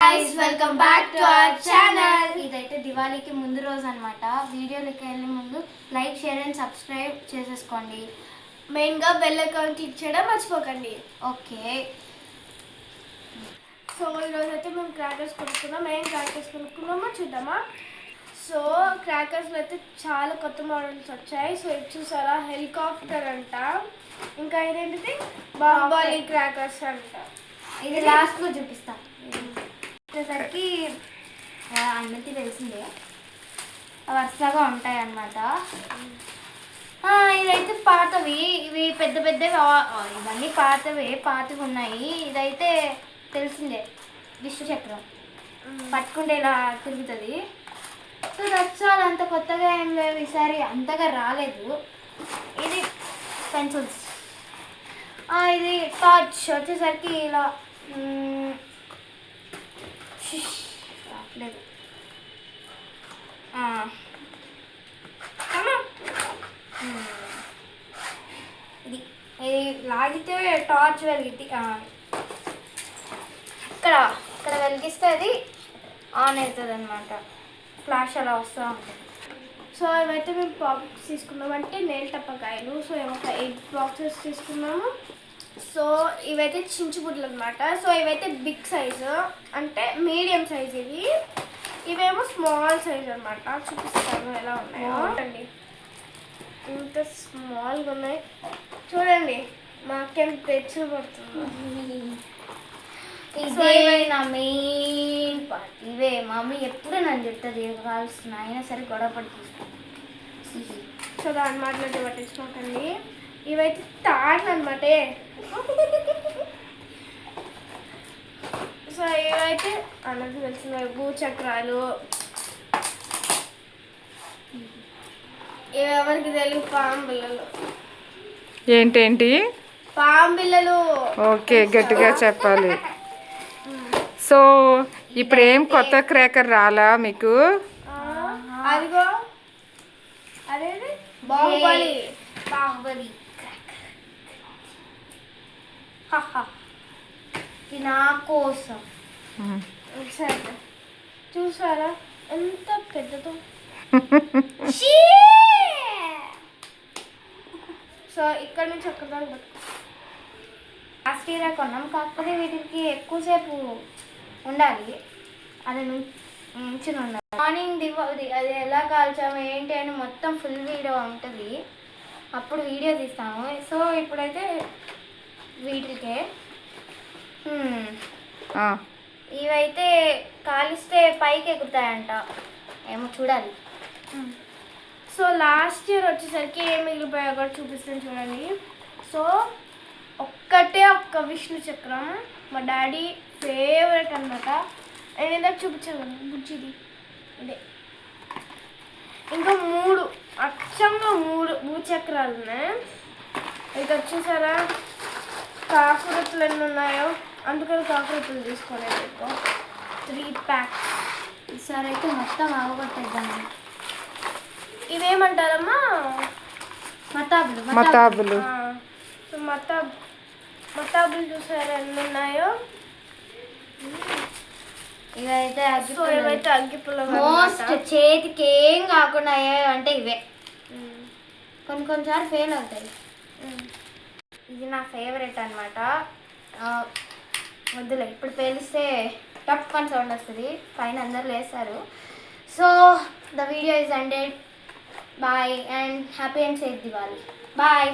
guys, welcome back to our channel. ఇదైతే దివాళీకి ముందు రోజు అన్నమాట. వీడియోలోకి వెళ్ళే ముందు లైక్ షేర్ అండ్ సబ్స్క్రైబ్ చేసేసుకోండి. మెయిన్గా బెల్ ఐకాన్ క్లిక్ చేయడం మర్చిపోకండి. ఓకే, సో ఈరోజు అయితే మేము క్రాకర్స్ కొనుక్కున్నాం. ఏం క్రాకర్స్ కొనుక్కున్నామో చూద్దామా. సో క్రాకర్స్లో అయితే చాలా కొత్త మోడల్స్ వచ్చాయి. సో ఇది చూసారా, హెలికాప్టర్ అంట. ఇంకా ఇదేంటిది బాహుబలి క్రాకర్స్ అంట. ఇది లాస్ట్లో చూపిస్తాం. వచ్చేసరికి అందరికీ తెలిసిందే, వరుసగా ఉంటాయి అన్నమాట. ఇదైతే పాతవి, ఇవి పెద్ద పెద్దవి, ఇవన్నీ పాతవి ఉన్నాయి. ఇదైతే తెలిసిందే, విష్ణు చక్రం పట్టుకుంటే ఇలా తిరుగుతుంది. సో రచ్చాలు అంత కొత్తగా ఏం లేవు, ఈసారి అంతగా రాలేదు. ఇది పెన్సిల్స్, ఇది టార్చ్ వచ్చేసరికి ఇలా రావట్లేదు. ఇది లాగితే టార్చ్ వెలిగితే ఇక్కడ వెలిగిస్తే అది ఆన్ అవుతుంది అనమాట. ఫ్లాష్ అలా వస్తూ ఉంటుంది. సో ఇవైతే మేము బాక్స్ తీసుకున్నాం, అంటే నెయిల్ టప్పకాయలు. సో ఒక 8 బాక్సెస్ తీసుకున్నాము. సో ఇవైతే చించుబుడ్లు అనమాట. సో ఇవైతే బిగ్ సైజు, అంటే మీడియం సైజ్. ఇవేమో స్మాల్ సైజ్ అనమాట. చూపిస్తాను ఎలా ఉన్నాయో. చూడండి ఇంత స్మాల్గా ఉన్నాయి. చూడండి మాకేం తెచ్చు పడుతుంది. ఇవే నా మెయిన్ పార్ట్. ఇవే మమ్మీ ఎప్పుడు నన్ను చెప్తుంది కావాల్సిన, అయినా సరే గొడవ పడి తీసుకుంటాను. సో దాని మాటలు పట్టించుకోకండి. ఇవైతే తాళ్ళు అనమాట. సో ఇవైతే అందరికి తెలిసిన భూచక్రాలు. ఇవి ఎవరికి తెలియదు, పాము బిళ్ళలు. ఏంటేంటి పాము బిళ్ళలు? ఓకే, గట్టిగా చెప్పాలి. సో ఇప్పుడు ఏం కొత్త క్రాకర్ రాలా మీకు? అదిగో అదేది బాహుబలి. ఇది నా కోసం. చూసారా ఎంత పెద్దదో. సో ఇక్కడ నుంచి ఒక్కదాని లాస్ట్ ఇయర్ కొన్నాం, కాకపోతే వీటికి ఎక్కువసేపు ఉండాలి. అది నుంచుని ఉండాలి. మార్నింగ్ అది ఎలా కాల్చాము ఏంటి అని మొత్తం ఫుల్ వీడియో ఉంటుంది, అప్పుడు వీడియో తీస్తాము. సో ఇప్పుడైతే వీటికే ఇవైతే కాలిస్తే పైకి ఎగురుతాయంట, ఏమో చూడాలి. సో లాస్ట్ ఇయర్ వచ్చేసరికి ఏం మిగిలిపోయా కూడా చూపిస్తాను చూడండి. సో ఒక్క విష్ణు చక్రం మా డాడీ ఫేవరెట్ అనమాట. నేను ఇందాక చూపించాను కదా బుజ్జిది, ఇదే. ఇంకా 3 అచ్చంగా 3 భూచక్రాలు ఉన్నాయి. ఇక్కడ చూసారా కాకురత్తులు ఎన్ని ఉన్నాయో, అందుకని కాకురత్తులు తీసుకోలేదు. ఎక్కువ 3 ప్యాక్స్. ఈసారి అయితే మొత్తం ఆగొట్టేద్దాం. ఇవేమంటారమ్మా? మతాబులు. సో మతాబులు చూసారా ఎన్ని ఉన్నాయో. ఇవైతే అగ్గిపుల్ల. మోస్ట్ చేతికి ఏం కాకుండా అంటే ఇవే కొన్నిసార్లు ఫెయిల్ అవుతాయి. ఇది నా ఫేవరెట్ అనమాట. వద్దులే, ఇప్పుడు పేలిస్తే టప్ అని సౌండ్ వస్తుంది, పైన అందరు లేస్తారు. So the video is ended. Bye and happy and safe Diwali. Bye.